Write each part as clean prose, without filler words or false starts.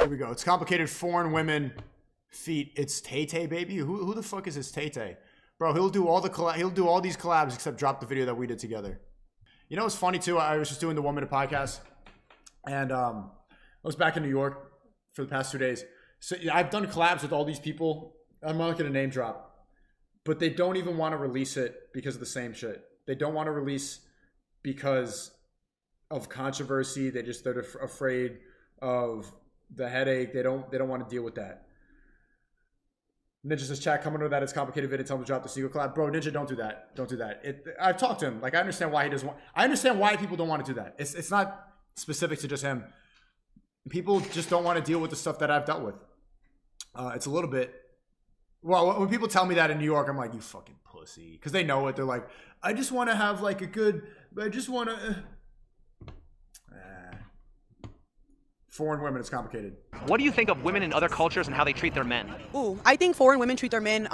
Here we go. It's complicated. Foreign women feet. It's tate, baby. Who the fuck is this tate? Bro, he'll do all these collabs except drop the video that we did together. You know what's funny too? I was just doing the 1 Minute podcast, and I was back in New York for the past 2 days. So yeah, I've done collabs with all these people. I'm not gonna name drop, but they don't even want to release it because of the same shit. They don't want to release because of controversy. They're afraid of the headache. They don't want to deal with that. Ninja says, chat, coming to that it's complicated vid and tell him to drop the Sneako collab. Bro, Ninja, don't do that. Don't do that. I've talked to him. Like, I understand why he doesn't want. I understand why people don't want to do that. It's not specific to just him. People just don't want to deal with the stuff that I've dealt with. It's a little bit. Well, when people tell me that in New York, I'm like, you fucking pussy, because they know it. They're like, I just want to have like a good. I just want to. Foreign women, it's complicated. What do you think of women in other cultures and how they treat their men? Ooh, I think foreign women treat their men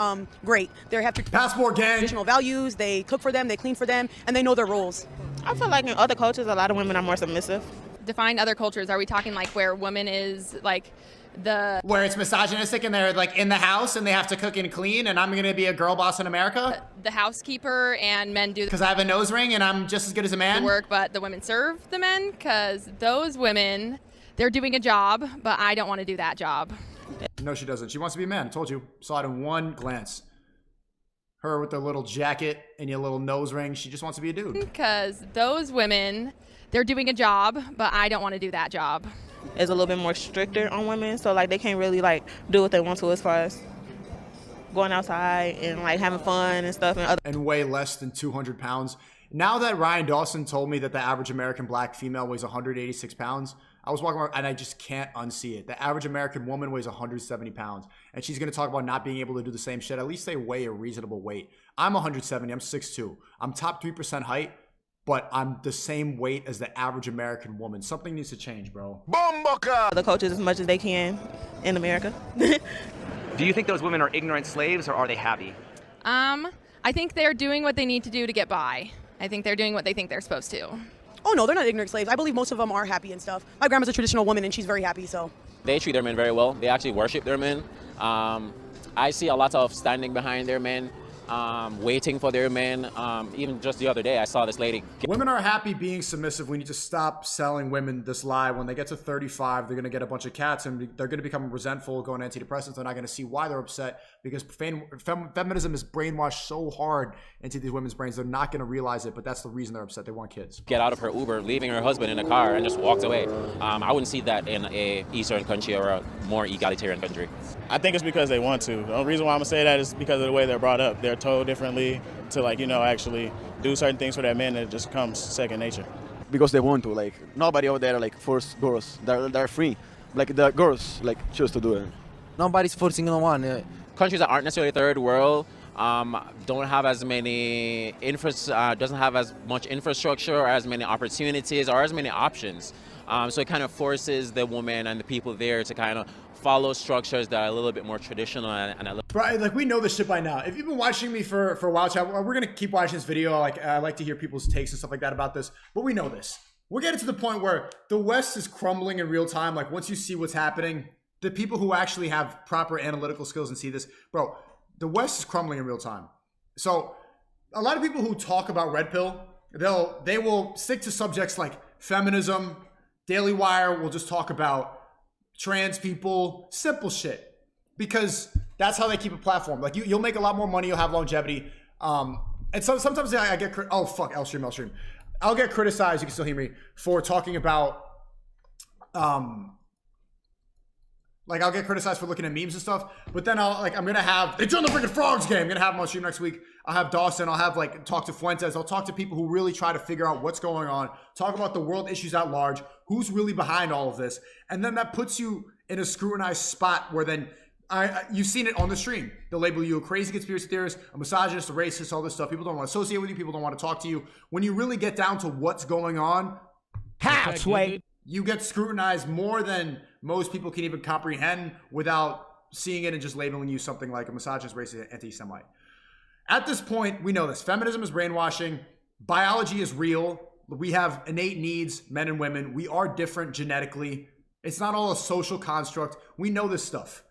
great. They have passport gang, traditional values. They cook for them, they clean for them, and they know their roles. I feel like in other cultures, a lot of women are more submissive. Define other cultures. Are we talking like where woman is like where it's misogynistic and they're like in the house and they have to cook and clean and I'm gonna be a girl boss in America? The housekeeper and men do because I have a nose ring and I'm just as good as a man? The work, but the women serve the men because those women, they're doing a job, but I don't want to do that job. No, she doesn't. She wants to be a man. I told you. Saw it in one glance. Her with the little jacket and your little nose ring. She just wants to be a dude. Because those women, they're doing a job, but I don't want to do that job. It's a little bit more stricter on women, so like they can't really like do what they want to as far as going outside and like having fun and stuff. And weigh less than 200 pounds. Now that Ryan Dawson told me that the average American black female weighs 186 pounds, I was walking around and I just can't unsee it. The average American woman weighs 170 pounds. And she's going to talk about not being able to do the same shit. At least they weigh a reasonable weight. I'm 170. I'm 6'2". I'm top 3% height, but I'm the same weight as the average American woman. Something needs to change, bro. The coaches as much as they can in America. Do you think those women are ignorant slaves or are they happy? I think they're doing what they need to do to get by. I think they're doing what they think they're supposed to. Oh no, they're not ignorant slaves. I believe most of them are happy and stuff. My grandma's a traditional woman and she's very happy, so. They treat their men very well. They actually worship their men. I see a lot of standing behind their men, waiting for their men. Even just the other day, I saw this lady. Women are happy being submissive. We need to stop selling women this lie. When they get to 35, they're going to get a bunch of cats and they're going to become resentful, going antidepressants. They're not going to see why they're upset because feminism is brainwashed so hard into these women's brains. They're not going to realize it, but that's the reason they're upset. They want kids. Get out of her Uber, leaving her husband in the car and just walked away. I wouldn't see that in a Eastern country or a more egalitarian country. I think it's because they want to. The only reason why I'm gonna say that is because of the way they're brought up. They're told differently to actually do certain things for their men, and it just comes second nature. Because they want to, like nobody out there force girls. They're free. Like the girls choose to do it. Nobody's forcing no one. Countries that aren't necessarily third world don't have as many doesn't have as much infrastructure or as many opportunities or as many options. So it kind of forces the woman and the people there to kind of follow structures that are a little bit more traditional Right, like we know this shit by now. If you've been watching me for a while, chat, we're gonna keep watching this video. I like to hear people's takes and stuff like that about this, but we know this. We're getting to the point where the West is crumbling in real time. Like once you see what's happening, the people who actually have proper analytical skills and see this, bro, the West is crumbling in real time. So a lot of people who talk about red pill, they will stick to subjects like feminism. Daily Wire will just talk about trans people, simple shit, because that's how they keep a platform. Like you'll make a lot more money, you'll have longevity. And so sometimes I get oh fuck, L-stream. I'll get criticized. You can still hear me for talking about like I'll get criticized for looking at memes and stuff. But then I'm gonna have it's on the freaking Frogs game. I'm gonna have them on stream next week. I'll have Dawson. I'll have talk to Fuentes. I'll talk to people who really try to figure out what's going on. Talk about the world issues at large. Who's really behind all of this? And then that puts you in a scrutinized spot where then you've seen it on the stream. They'll label you a crazy conspiracy theorist, a misogynist, a racist, all this stuff. People don't want to associate with you. People don't want to talk to you. When you really get down to what's going on, you get scrutinized more than most people can even comprehend without seeing it and just labeling you something like a misogynist, racist, anti-Semite. At this point, we know this. Feminism is brainwashing. Biology is real. We have innate needs, men and women. We are different genetically. It's not all a social construct. We know this stuff.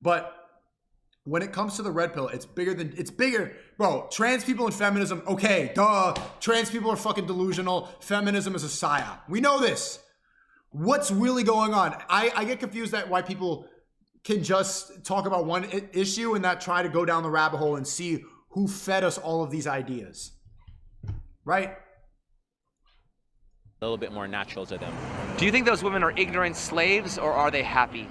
But when it comes to the red pill, it's bigger. Bro, trans people and feminism, okay, duh. Trans people are fucking delusional. Feminism is a psyop. We know this. What's really going on? I get confused at why people can just talk about one issue and not try to go down the rabbit hole and see who fed us all of these ideas. Right? A little bit more natural to them. Do you think those women are ignorant slaves or are they happy?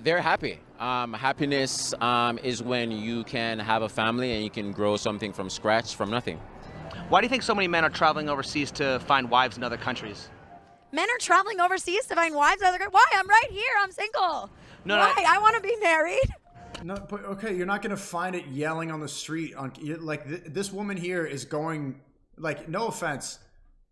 They're happy. Happiness is when you can have a family and you can grow something from scratch, from nothing. Why do you think so many men are traveling overseas to find wives in other countries? Men are traveling overseas to find wives in other countries. Why? I'm right here. I'm single. No, Why? I want to be married. No, but okay, you're not gonna find it yelling on the street. This woman here is going. Like, no offense,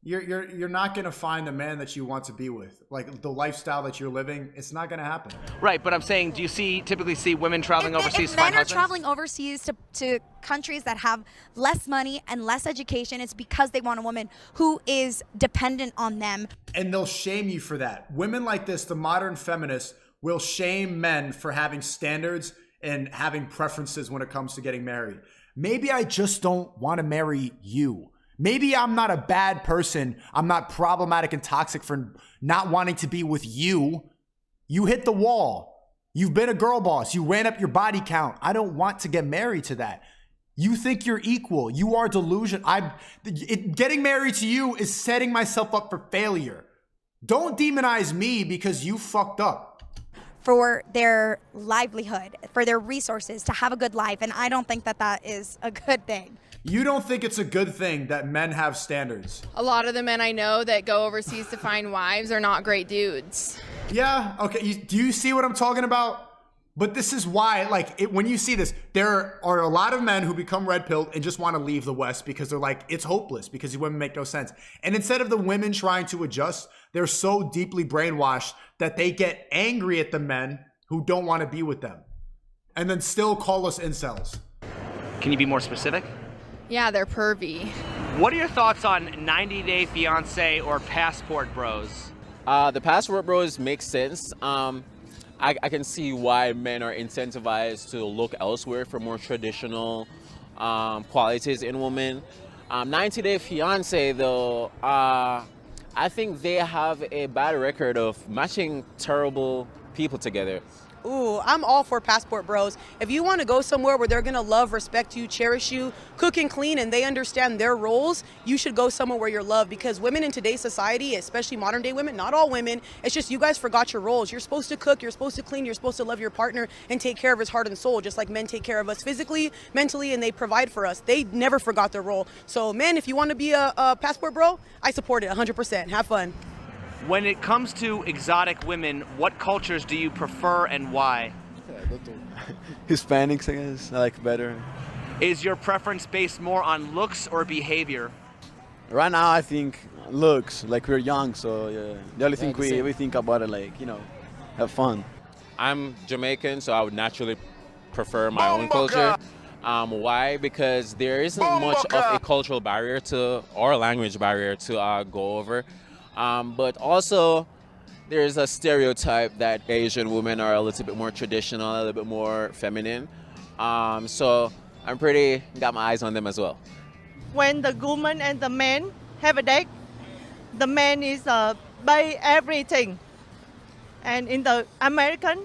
you're not gonna find the man that you want to be with. Like the lifestyle that you're living, it's not gonna happen. Right, but I'm saying, do you typically see women traveling overseas to If men find are husbands? traveling overseas to countries that have less money and less education, it's because they want a woman who is dependent on them. And they'll shame you for that. Women like this, the modern feminists, will shame men for having standards and having preferences when it comes to getting married. Maybe I just don't want to marry you. Maybe I'm not a bad person. I'm not problematic and toxic for not wanting to be with you. You hit the wall. You've been a girl boss. You ran up your body count. I don't want to get married to that. You think you're equal. You are delusional. Getting married to you is setting myself up for failure. Don't demonize me because you fucked up. For their livelihood, for their resources, to have a good life. And I don't think that that is a good thing. You don't think it's a good thing that men have standards? A lot of the men I know that go overseas to find wives are not great dudes. Yeah, okay. Do you see what I'm talking about? But this is why, when you see this, there are a lot of men who become red pilled and just want to leave the West because they're like, it's hopeless because these women make no sense. And instead of the women trying to adjust, they're so deeply brainwashed that they get angry at the men who don't want to be with them and then still call us incels. Can you be more specific? Yeah, they're pervy. What are your thoughts on 90-day fiance or passport bros? The passport bros make sense. I can see why men are incentivized to look elsewhere for more traditional qualities in women. 90-day fiance, though, I think they have a bad record of matching terrible people together. Ooh, I'm all for passport bros. If you want to go somewhere where they're going to love, respect you, cherish you, cook and clean, and they understand their roles, you should go somewhere where you're loved. Because women in today's society, especially modern day women, not all women, it's just you guys forgot your roles. You're supposed to cook, you're supposed to clean, you're supposed to love your partner and take care of his heart and soul, just like men take care of us physically, mentally, and they provide for us. They never forgot their role. So men, if you want to be a passport bro, I support it 100%. Have fun. When it comes to exotic women, what cultures do you prefer and why? Hispanics, I guess, I like better. Is your preference based more on looks or behavior? Right now, I think looks, like we're young, so yeah. The only thing we think about it, have fun. I'm Jamaican, so I would naturally prefer my own culture. Why? Because there isn't much of a cultural barrier or language barrier to go over. But also, there's a stereotype that Asian women are a little bit more traditional, a little bit more feminine. So I'm got my eyes on them as well. When the woman and the man have a date, the man is buy everything. And in the American,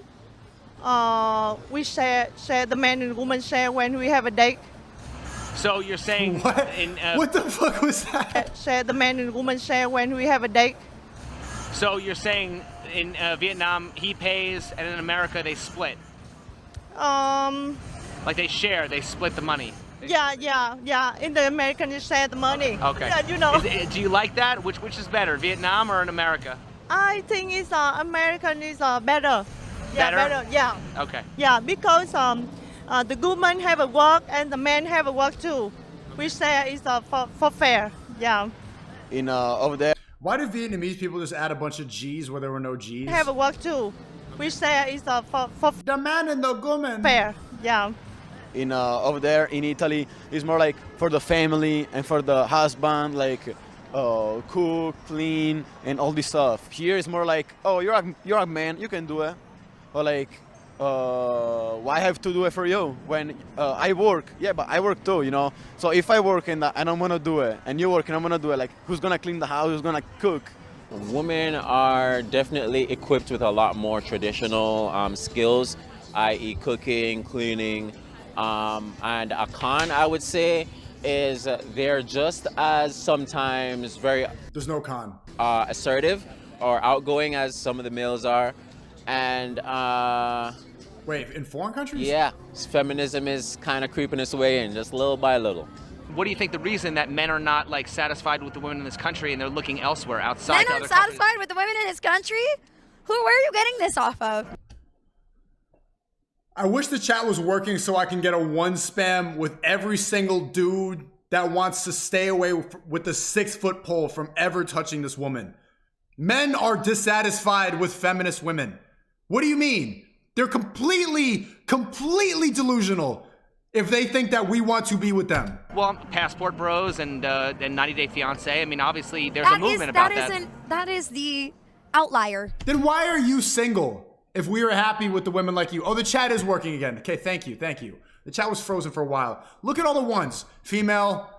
we share the man and woman share when we have a date. So you're saying what? What the fuck was that? Share the man and woman share when we have a date. So you're saying in Vietnam he pays and in America they split? Like they share, they split the money. Yeah. In the American, you share the money. Okay. Yeah, you know. Do you like that? Which is better, Vietnam or in America? I think it's American is better. Yeah, better. Yeah. Okay. Yeah, because the woman have a work and the man have a work too. We say it's for fair. Yeah. Over there. Why do Vietnamese people just add a bunch of G's where there were no G's? Have a work too. We say it's for the man and the woman. Fair. Yeah. Over there in Italy, it's more like for the family and for the husband, like cook, clean, and all this stuff. Here it's more like, oh, you're a man, you can do it. Or like, why have to do it for you when I work? Yeah, but I work too, you know. So if I work and I'm gonna do it, and you work and I'm gonna do it, like who's gonna clean the house? Who's gonna cook? Women are definitely equipped with a lot more traditional skills, i.e. cooking, cleaning, and a con, I would say, is they're just as sometimes very... There's no con. Assertive or outgoing as some of the males are. And... Wait, in foreign countries? Yeah, feminism is kind of creeping its way in, just little by little. What do you think the reason that men are not like satisfied with the women in this country and they're looking elsewhere outside? Men aren't satisfied with the women in this country? Where are you getting this off of? I wish the chat was working so I can get a one spam with every single dude that wants to stay away with the 6-foot pole from ever touching this woman. Men are dissatisfied with feminist women. What do you mean? They're completely delusional if they think that we want to be with them. Well, passport bros and 90 Day Fiancé. I mean, obviously there's a movement about that. That is the outlier. Then why are you single if we are happy with the women like you? Oh, the chat is working again. Okay, thank you. The chat was frozen for a while. Look at all the ones. Female,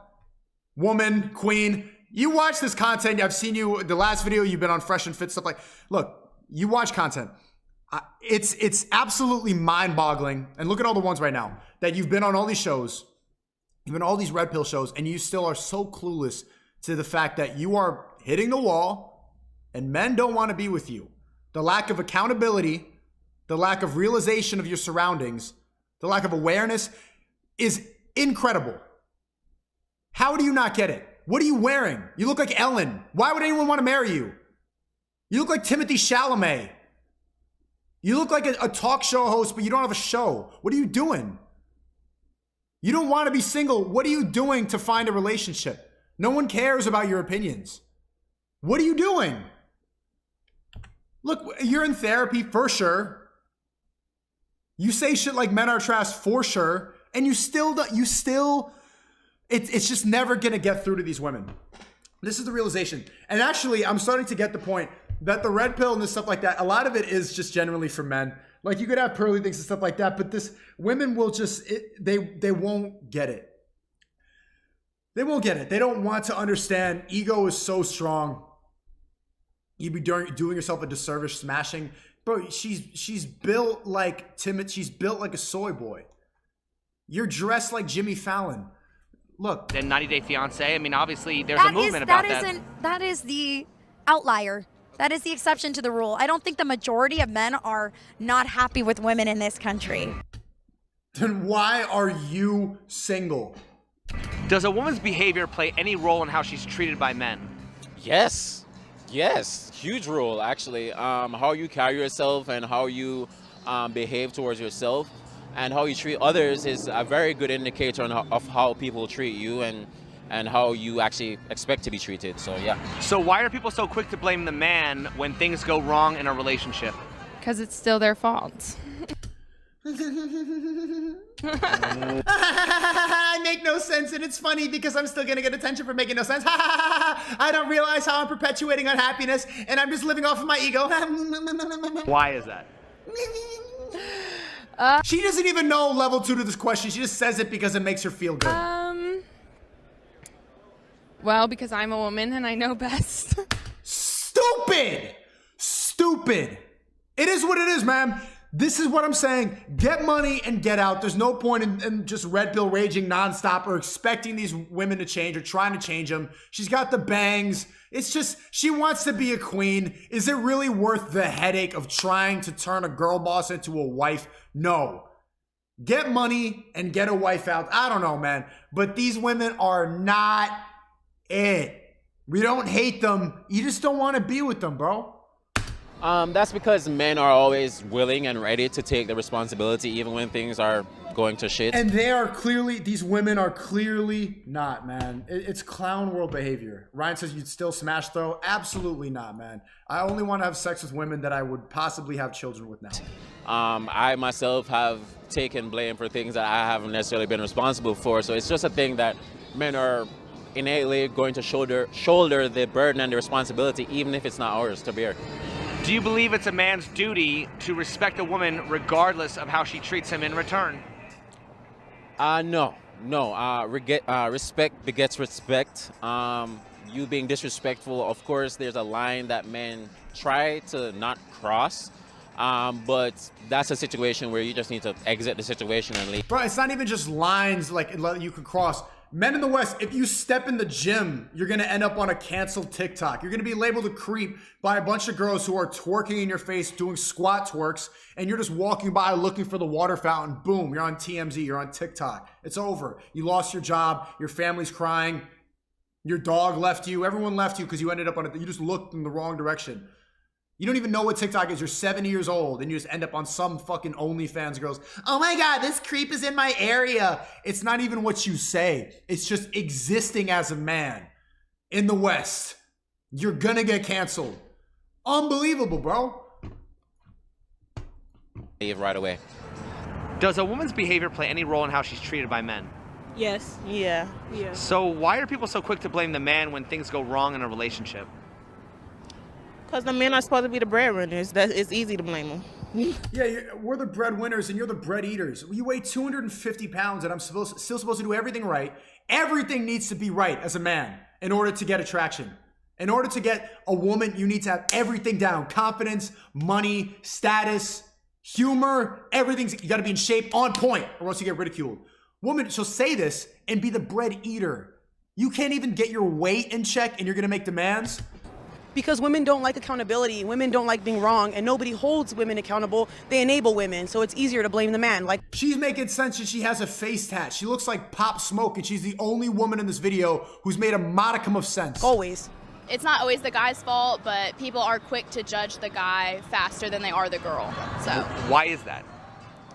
woman, queen. You watch this content. I've seen you, the last video, you've been on Fresh and Fit, stuff like, look, you watch content. It's absolutely mind-boggling. And look at all the ones right now that you've been on all these shows, you've been on all these red pill shows, and you still are so clueless to the fact that you are hitting the wall and men don't want to be with you. The lack of accountability, the lack of realization of your surroundings, the lack of awareness is incredible. How do you not get it? What are you wearing? You look like Ellen. Why would anyone want to marry you? You look like Timothy Chalamet. You look like a talk show host, but you don't have a show. What are you doing? You don't want to be single. What are you doing to find a relationship? No one cares about your opinions. What are you doing? Look, you're in therapy for sure. You say shit like men are trash for sure. And it's just never going to get through to these women. This is the realization. And actually, I'm starting to get the point that the red pill and this stuff like that, a lot of it is just generally for men. Like you could have pearly things and stuff like that, but women will just, they won't get it. They won't get it. They don't want to understand. Ego is so strong. You'd be doing yourself a disservice smashing. Bro, she's built like Timothy. She's built like a soy boy. You're dressed like Jimmy Fallon. Look. And 90 Day Fiancé. I mean, obviously there's a movement about that. That is the outlier. That is the exception to the rule. I don't think the majority of men are not happy with women in this country. Then why are you single? Does a woman's behavior play any role in how she's treated by men? Yes, huge role actually. How you carry yourself and how you behave towards yourself and how you treat others is a very good indicator of how people treat you and how you actually expect to be treated, so yeah. So why are people so quick to blame the man when things go wrong in a relationship? Because it's still their fault. I make no sense, and it's funny because I'm still gonna get attention for making no sense. I don't realize how I'm perpetuating unhappiness, and I'm just living off of my ego. Why is that? She doesn't even know level 2 to this question. She just says it because it makes her feel good. Well, because I'm a woman and I know best. Stupid! It is what it is, man. This is what I'm saying. Get money and get out. There's no point in just red pill raging nonstop or expecting these women to change or trying to change them. She's got the bangs. It's just, she wants to be a queen. Is it really worth the headache of trying to turn a girl boss into a wife? No. Get money and get a wife out. I don't know, man. But these women are not it. We don't hate them. You just don't want to be with them, bro. That's because men are always willing and ready to take the responsibility even when things are going to shit. And these women are clearly not, man. It's clown world behavior. Ryan says you'd still smash though. Absolutely not, man. I only want to have sex with women that I would possibly have children with now. I myself have taken blame for things that I haven't necessarily been responsible for. So it's just a thing that men are innately going to shoulder the burden and the responsibility, even if it's not ours to bear. Do you believe it's a man's duty to respect a woman regardless of how she treats him in return? No. Respect begets respect. You being disrespectful, of course, there's a line that men try to not cross. But that's a situation where you just need to exit the situation and leave. Bro, it's not even just lines like you can cross. Men in the West, if you step in the gym, you're gonna end up on a canceled TikTok. You're gonna be labeled a creep by a bunch of girls who are twerking in your face, doing squat twerks, and you're just walking by looking for the water fountain. Boom, you're on TMZ, you're on TikTok. It's over. You lost your job, your family's crying, your dog left you, everyone left you because you ended up on it. You just looked in the wrong direction. You don't even know what TikTok is. You're 70 years old and you just end up on some fucking OnlyFans girls. Oh my God, this creep is in my area. It's not even what you say. It's just existing as a man in the West. You're gonna get canceled. Unbelievable, bro. Leave right away. Does a woman's behavior play any role in how she's treated by men? Yes. Yeah. So why are people so quick to blame the man when things go wrong in a relationship? Because the men are supposed to be the breadwinners. It's easy to blame them. Yeah, we're the breadwinners and you're the bread eaters. You weigh 250 pounds and I'm still supposed to do everything right. Everything needs to be right as a man in order to get attraction. In order to get a woman, you need to have everything down. Confidence, money, status, humor, everything's, you gotta be in shape, on point, or else you get ridiculed. Woman, she'll say this and be the bread eater. You can't even get your weight in check and you're gonna make demands? Because women don't like accountability, women don't like being wrong, and nobody holds women accountable. They enable women, so it's easier to blame the man. Like, she's making sense that she has a face tat. She looks like Pop Smoke, and she's the only woman in this video who's made a modicum of sense. Always. It's not always the guy's fault, but people are quick to judge the guy faster than they are the girl. So why is that?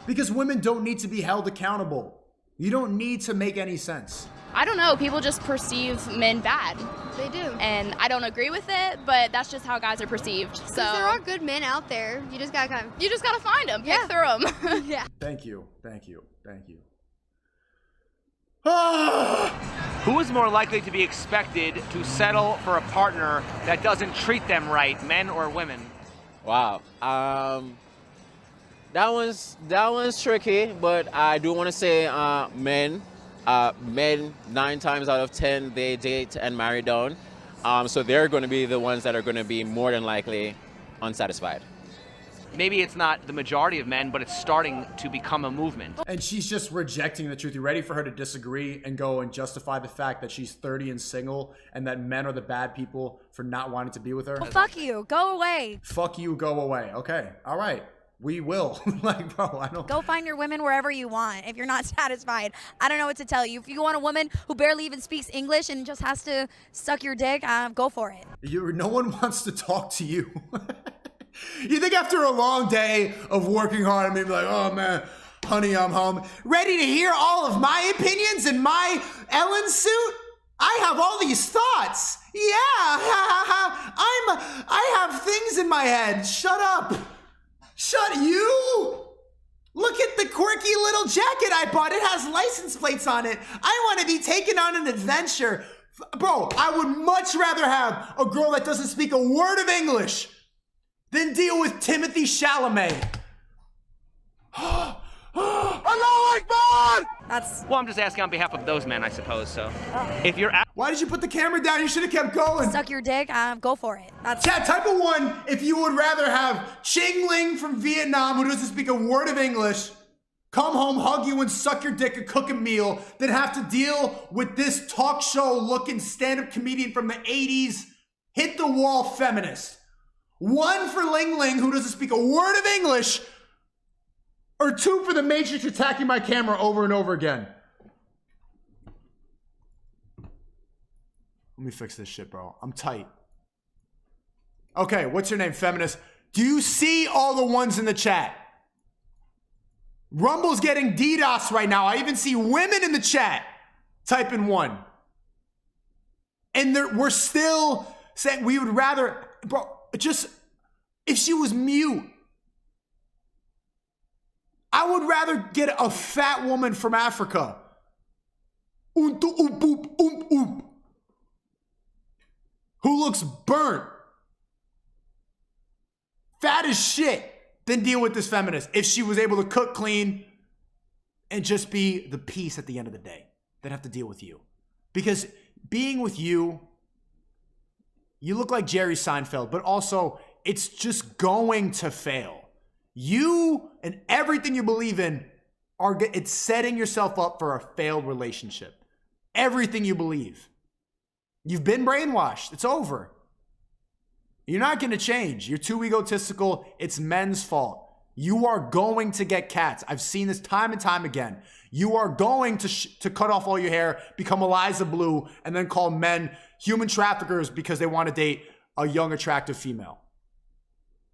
Because women don't need to be held accountable. You don't need to make any sense. I don't know, people just perceive men bad. They do. And I don't agree with it, but that's just how guys are perceived. So there are good men out there. You just gotta find them, pick through them. Yeah. Thank you. Thank you. Thank you. Who is more likely to be expected to settle for a partner that doesn't treat them right, men or women? Wow. That one's tricky, but I do want to say men. Men, 9 times out of 10, they date and marry down. So they're going to be the ones that are going to be more than likely unsatisfied. Maybe it's not the majority of men, but it's starting to become a movement. And she's just rejecting the truth. You ready for her to disagree and go and justify the fact that she's 30 and single and that men are the bad people for not wanting to be with her? Well, fuck you. Go away. Fuck you, go away. Okay, all right. We will. Like, bro, I don't... Go find your women wherever you want. If you're not satisfied, I don't know what to tell you. If you want a woman who barely even speaks English and just has to suck your dick, go for it. No one wants to talk to you. You think after a long day of working hard, I'm maybe like, oh man, honey, I'm home. Ready to hear all of my opinions in my Ellen suit? I have all these thoughts. Yeah, I have things in my head. Shut up. Shut you! Look at the quirky little jacket I bought. It has license plates on it. I want to be taken on an adventure. Bro, I would much rather have a girl that doesn't speak a word of English than deal with Timothy Chalamet. Allahu Akbar! Well, I'm just asking on behalf of those men, I suppose, so. If you're Why did you put the camera down? You should have kept going. Suck your dick, go for it. Chat, type of one if you would rather have Ching Ling from Vietnam, who doesn't speak a word of English, come home, hug you, and suck your dick and cook a meal, than have to deal with this talk show looking stand-up comedian from the 80s, hit the wall feminist. 1 for Ling Ling, who doesn't speak a word of English, or 2 for the Matrix attacking my camera over and over again. Let me fix this shit, bro. I'm tight. Okay, what's your name, feminist? Do you see all the ones in the chat? Rumble's getting DDoS right now. I even see women in the chat typing 1. And we're still saying we would rather, bro, just, if she was mute, I would rather get a fat woman from Africa who looks burnt, fat as shit, than deal with this feminist if she was able to cook, clean, and just be the piece at the end of the day. They'd have to deal with you. Because being with you, you look like Jerry Seinfeld, but also it's just going to fail. You and everything you believe in, it's setting yourself up for a failed relationship. Everything you believe. You've been brainwashed. It's over. You're not going to change. You're too egotistical. It's men's fault. You are going to get cats. I've seen this time and time again. You are going to cut off all your hair, become Eliza Blue, and then call men human traffickers because they want to date a young, attractive female.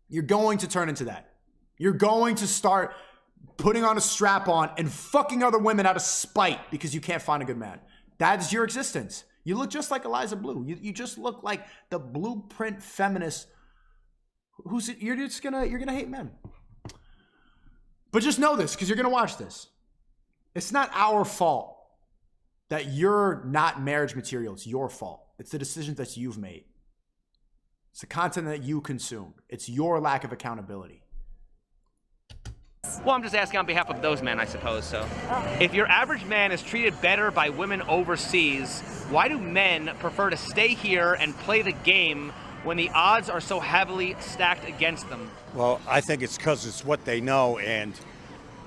You're going to turn into that. You're going to start putting on a strap-on and fucking other women out of spite because you can't find a good man. That is your existence. You look just like Eliza Blue. You just look like the blueprint feminist you're gonna hate men. But just know this, because you're gonna watch this. It's not our fault that you're not marriage material. It's your fault. It's the decisions that you've made. It's the content that you consume. It's your lack of accountability. Well, I'm just asking on behalf of those men, I suppose. So, if your average man is treated better by women overseas, why do men prefer to stay here and play the game when the odds are so heavily stacked against them? Well, I think it's because it's what they know, and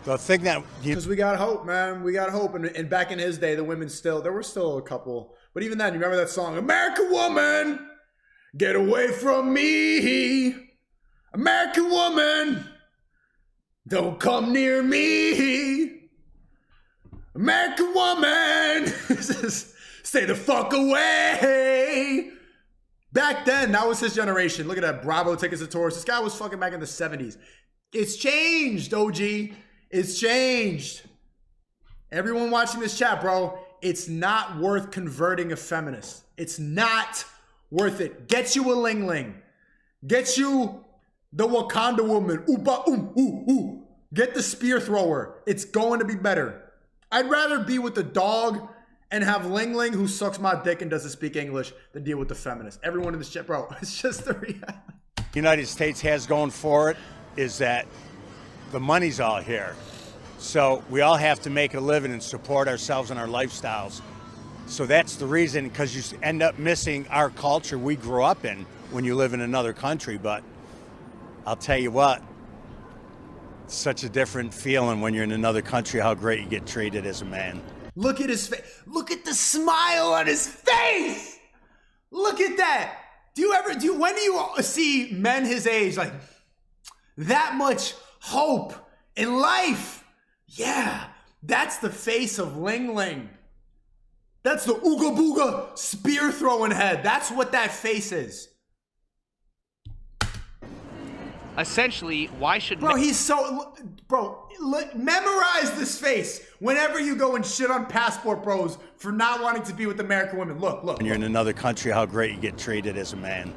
the thing that... Because we got hope, man. We got hope. And back in his day, the women there were still a couple. But even then, you remember that song, American Woman, get away from me. American Woman, don't come near me. American Woman, stay the fuck away. Back then, that was his generation. Look at that, Bravo tickets to tours. This guy was fucking back in the 70s. It's changed, OG. It's changed. Everyone watching this chat, bro, it's not worth converting a feminist. It's not worth it. Get you a Ling Ling. Get you the Wakanda woman. Ooh. Get the spear thrower. It's going to be better. I'd rather be with the dog and have Ling Ling, who sucks my dick and doesn't speak English, than deal with the feminist. Everyone in this chat, bro, it's just the reality. United States has going for it is that the money's all here. So we all have to make a living and support ourselves and our lifestyles. So that's the reason, because you end up missing our culture we grew up in when you live in another country. But I'll tell you what, it's such a different feeling when you're in another country, how great you get treated as a man. Look at his face. Look at the smile on his face. Look at that. When do you see men his age like that much hope in life? Yeah, that's the face of Ling Ling. That's the ooga booga spear throwing head. That's what that face is. Essentially, why should... Bro, he's so... Bro, memorize this face whenever you go and shit on passport bros for not wanting to be with American women. Look. When you're in another country, how great you get treated as a man.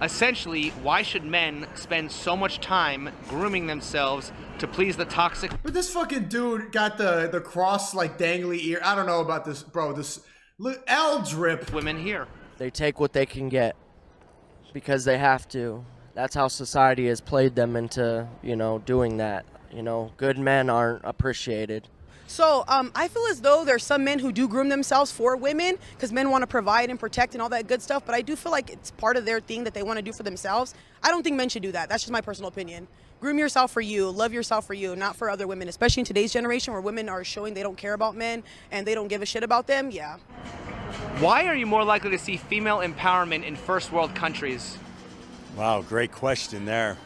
Essentially, why should men spend so much time grooming themselves to please the toxic... But this fucking dude got the cross, like, dangly ear. I don't know about this, bro. This... Look, L drip. Women here. They take what they can get because they have to. That's how society has played them into, doing that. Good men aren't appreciated. So I feel as though there's some men who do groom themselves for women because men want to provide and protect and all that good stuff. But I do feel like it's part of their thing that they want to do for themselves. I don't think men should do that. That's just my personal opinion. Groom yourself for you. Love yourself for you, not for other women, especially in today's generation where women are showing they don't care about men and they don't give a shit about them. Yeah. Why are you more likely to see female empowerment in first world countries? Wow, great question there.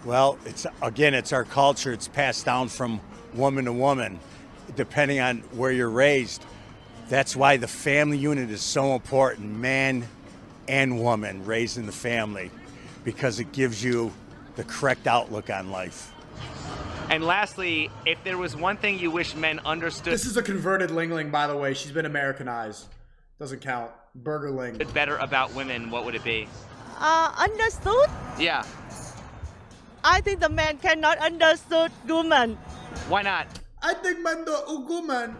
Well, it's our culture. It's passed down from woman to woman, depending on where you're raised. That's why the family unit is so important, man and woman raised in the family, because it gives you the correct outlook on life. And lastly, if there was one thing you wish men understood... This is a converted Ling Ling, by the way. She's been Americanized. Doesn't count. Burger Ling. ...better about women, what would it be? Understood? Yeah. I think the man cannot understood woman. Why not? I think man the woman.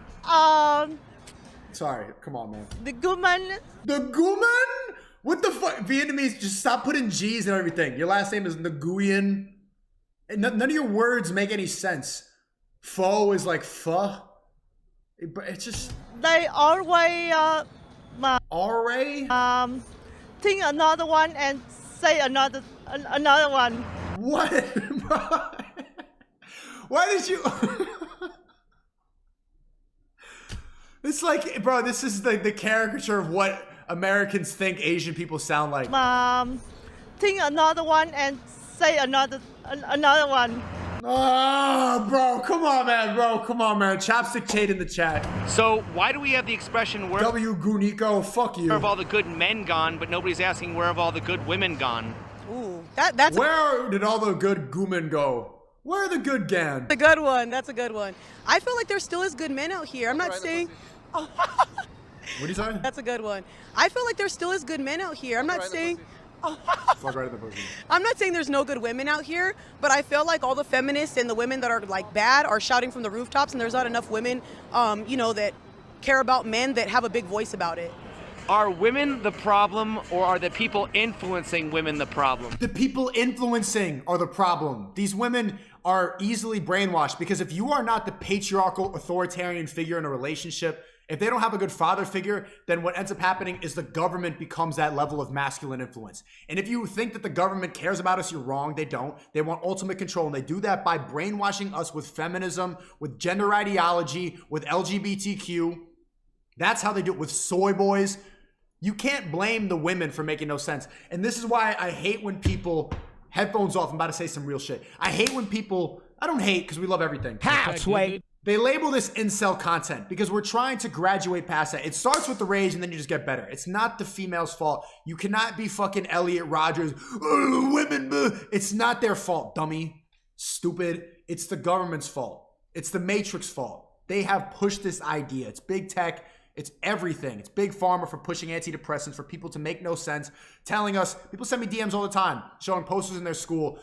Sorry, come on, man. The woman. The woman? What the fuck? Vietnamese, just stop putting G's and everything. Your last name is Nguyen. None of your words make any sense. Pho is like pho. It's just... They always... think another one and say another one. What? Why did you... It's like, bro, this is the caricature of what Americans think Asian people sound like. Think another one and say another one. Oh, bro, come on, man, Chapstick Tate in the chat. So why do we have the expression where W. Guniko, fuck you. Where have all the good men gone, but nobody's asking where have all the good women gone? Ooh, that's where did all the good goomen go? Where are the good gan? A good one. That's a good one. I feel like there still is good men out here. I'm not saying. What are you saying? That's a good one. I feel like there still is good men out here. I'm not saying. Fuck right at the pussy. I'm not saying there's no good women out here, but I feel like all the feminists and the women that are like bad are shouting from the rooftops, and there's not enough women, you know, that care about men that have a big voice about it. Are women the problem, or are the people influencing women the problem? The people influencing are the problem. These women are easily brainwashed because if you are not the patriarchal authoritarian figure in a relationship, if they don't have a good father figure, then what ends up happening is the government becomes that level of masculine influence. And if you think that the government cares about us, you're wrong. They don't. They want ultimate control, and they do that by brainwashing us with feminism, with gender ideology, with LGBTQ. That's how they do it with soy boys. You can't blame the women for making no sense. And this is why I hate when people... Headphones off, I'm about to say some real shit. I hate when people... I don't hate because we love everything. Halfway. They label this incel content because we're trying to graduate past that. It starts with the rage and then you just get better. It's not the female's fault. You cannot be fucking Elliot Rodgers. Women, it's not their fault, dummy. Stupid. It's the government's fault. It's the Matrix fault. They have pushed this idea. It's big tech. It's everything. It's big pharma for pushing antidepressants for people to make no sense. Telling us, people send me DMs all the time, showing posters in their school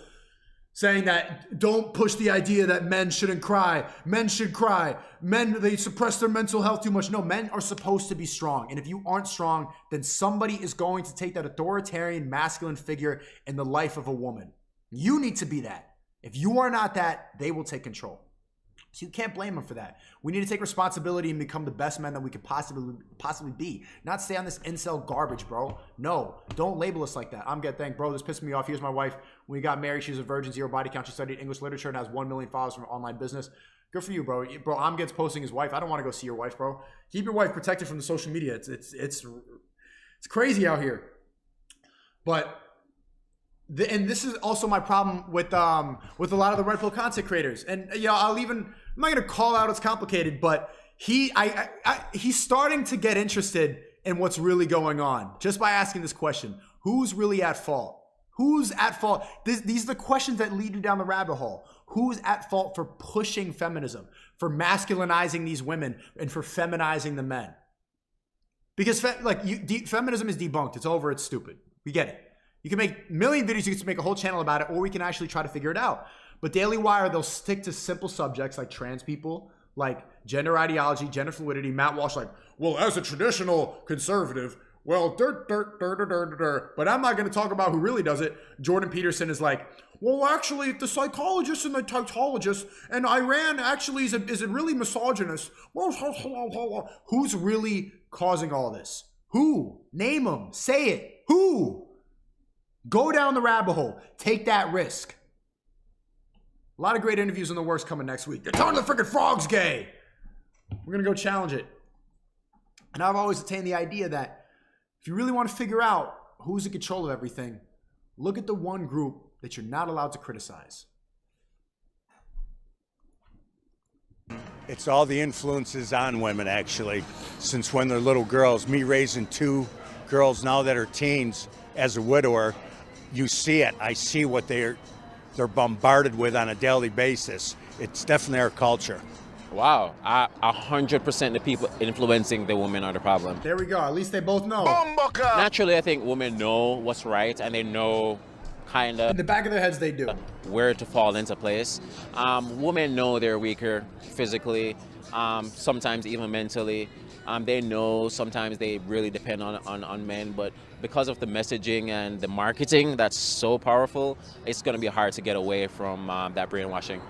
saying that don't push the idea that men shouldn't cry. Men should cry. Men, they suppress their mental health too much. No, men are supposed to be strong. And if you aren't strong, then somebody is going to take that authoritarian masculine figure in the life of a woman. You need to be that. If you are not that, they will take control. So you can't blame them for that. We need to take responsibility and become the best men that we could possibly be. Not stay on this incel garbage, bro. No, don't label us like that. I'm getting thanked, bro. This pissed me off. Here's my wife. When we got married, she was a virgin, 0 body count. She studied English literature and has 1 million followers from online business. Good for you, bro. Bro, I'm against posting his wife. I don't want to go see your wife, bro. Keep your wife protected from the social media. It's crazy out here. But and this is also my problem with a lot of the red pill content creators. And you know, I'm not gonna call out it's complicated, but he's starting to get interested in what's really going on just by asking this question: who's really at fault? Who's at fault? These are the questions that lead you down the rabbit hole. Who's at fault for pushing feminism, for masculinizing these women, and for feminizing the men? Because feminism is debunked. It's over. It's stupid. We get it. You can make a million videos. You can make a whole channel about it, or we can actually try to figure it out. But Daily Wire, they'll stick to simple subjects like trans people, like gender ideology, gender fluidity. Matt Walsh, like, well, as a traditional conservative, well, but I'm not going to talk about who really does it. Jordan Peterson is like, well, actually, the psychologists and the tautologists and Iran actually is it really misogynist? Who's really causing all this? Who? Name them. Say it. Who? Go down the rabbit hole. Take that risk. A lot of great interviews in the worst coming next week. They're telling the freaking frogs gay. We're going to go challenge it. And I've always attained the idea that if you really want to figure out who's in control of everything, look at the one group that you're not allowed to criticize. It's all the influences on women, actually, since when they're little girls. Me raising 2 girls now that are teens as a widower, you see it. I see what they're bombarded with on a daily basis. It's definitely our culture. Wow, 100% the people influencing the women are the problem. There we go. At least they both know. Naturally, I think women know what's right, and they know kind of... In the back of their heads, they do. Where to fall into place. Women know they're weaker physically. sometimes even mentally. They know sometimes they really depend on men, but because of the messaging and the marketing that's so powerful, it's going to be hard to get away from that brainwashing.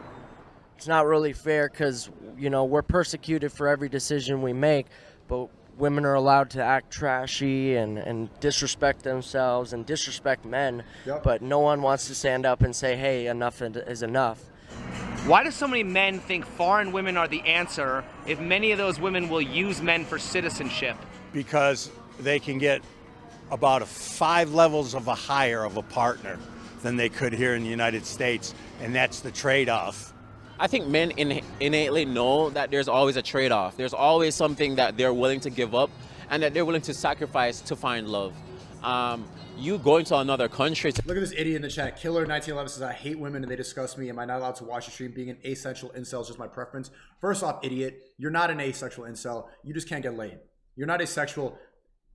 It's not really fair because, you know, we're persecuted for every decision we make, but women are allowed to act trashy and disrespect themselves and disrespect men, but no one wants to stand up and say, hey, enough is enough. Why do so many men think foreign women are the answer if many of those women will use men for citizenship? Because they can get about 5 levels of a higher of a partner than they could here in the United States, and that's the trade-off. I think men innately know that there's always a trade-off. There's always something that they're willing to give up and that they're willing to sacrifice to find love. You going to another country. Look at this idiot in the chat. Killer1911 says, I hate women and they disgust me. Am I not allowed to watch the stream? Being an asexual incel is just my preference. First off, idiot, you're not an asexual incel. You just can't get laid. You're not asexual.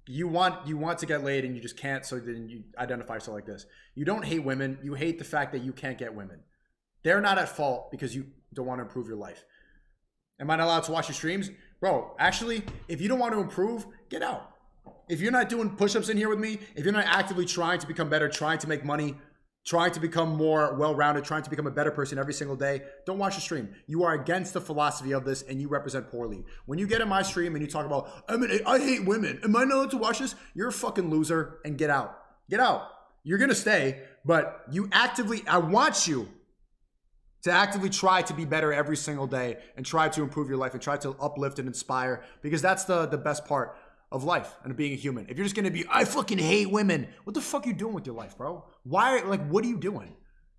You want to get laid and you just can't, so then you identify yourself like this. You don't hate women. You hate the fact that you can't get women. They're not at fault because you don't want to improve your life. Am I not allowed to watch your streams? Bro, actually, if you don't want to improve, get out. If you're not doing push-ups in here with me, if you're not actively trying to become better, trying to make money, trying to become more well-rounded, trying to become a better person every single day, don't watch the stream. You are against the philosophy of this and you represent poorly. When you get in my stream and you talk about, I hate women, am I not allowed to watch this? You're a fucking loser and get out. Get out. You're going to stay, but you actively, I want you to actively try to be better every single day and try to improve your life and try to uplift and inspire, because that's the best part of life and of being a human. If you're just gonna be, I fucking hate women, what the fuck are you doing with your life, bro? Why, like, what are you doing?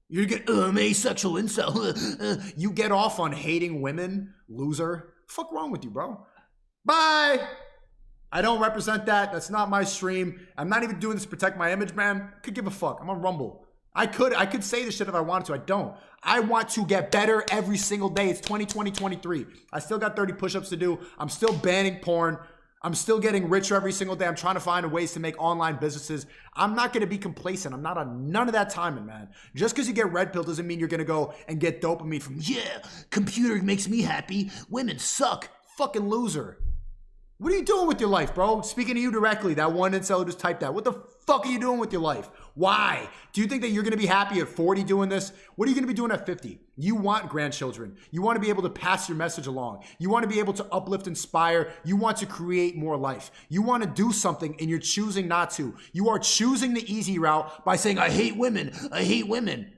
You're gonna get, I'm asexual incel. You get off on hating women, loser. Fuck wrong with you, bro? Bye. I don't represent that. That's not my stream. I'm not even doing this to protect my image, man. Could give a fuck. I'm on Rumble. I could say this shit if I wanted to. I don't. I want to get better every single day. It's 2023. I still got 30 push-ups to do. I'm still banning porn. I'm still getting richer every single day. I'm trying to find ways to make online businesses. I'm not going to be complacent. I'm not on none of that timing, man. Just because you get red pill doesn't mean you're going to go and get dopamine from, yeah, computer makes me happy. Women suck. Fucking loser. What are you doing with your life, bro? Speaking to you directly, that one incel who just typed that. What the fuck are you doing with your life? Why? Do you think that you're going to be happy at 40 doing this? What are you going to be doing at 50? You want grandchildren. You want to be able to pass your message along. You want to be able to uplift, inspire. You want to create more life. You want to do something and you're choosing not to. You are choosing the easy route by saying, I hate women. I hate women.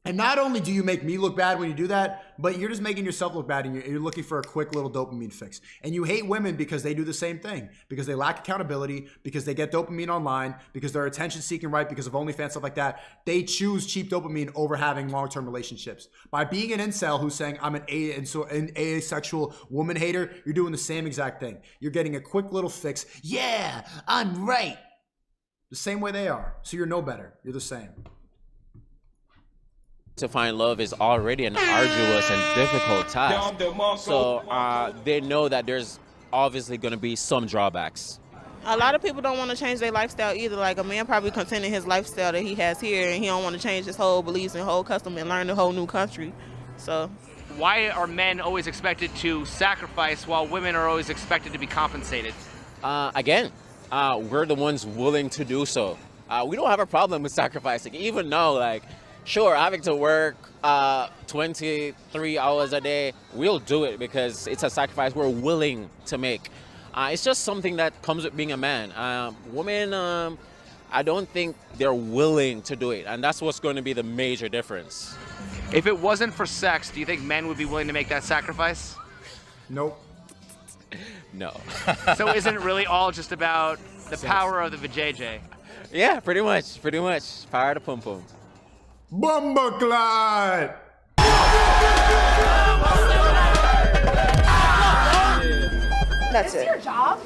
And not only do you make me look bad when you do that, but you're just making yourself look bad and you're looking for a quick little dopamine fix. And you hate women because they do the same thing, because they lack accountability, because they get dopamine online, because they're attention seeking, right? Because of OnlyFans, stuff like that. They choose cheap dopamine over having long-term relationships. By being an incel who's saying I'm an asexual woman hater, you're doing the same exact thing. You're getting a quick little fix. Yeah, I'm right. The same way they are. So you're no better. You're the same. To find love is already an arduous and difficult task. So they know that there's obviously going to be some drawbacks. A lot of people don't want to change their lifestyle either. Like a man probably content in his lifestyle that he has here, and he don't want to change his whole beliefs and whole custom and learn a whole new country. So why are men always expected to sacrifice while women are always expected to be compensated? Again, we're the ones willing to do so. We don't have a problem with sacrificing. Even now, like, sure, having to work 23 hours a day, we'll do it because it's a sacrifice we're willing to make. It's just something that comes with being a man. Women, I don't think they're willing to do it, and that's what's going to be the major difference. If it wasn't for sex, do you think men would be willing to make that sacrifice? Nope. No. So isn't it really all just about the power of the vajayjay? Yeah, pretty much. Power to pum pum. Bumberclad! That's it. Your job?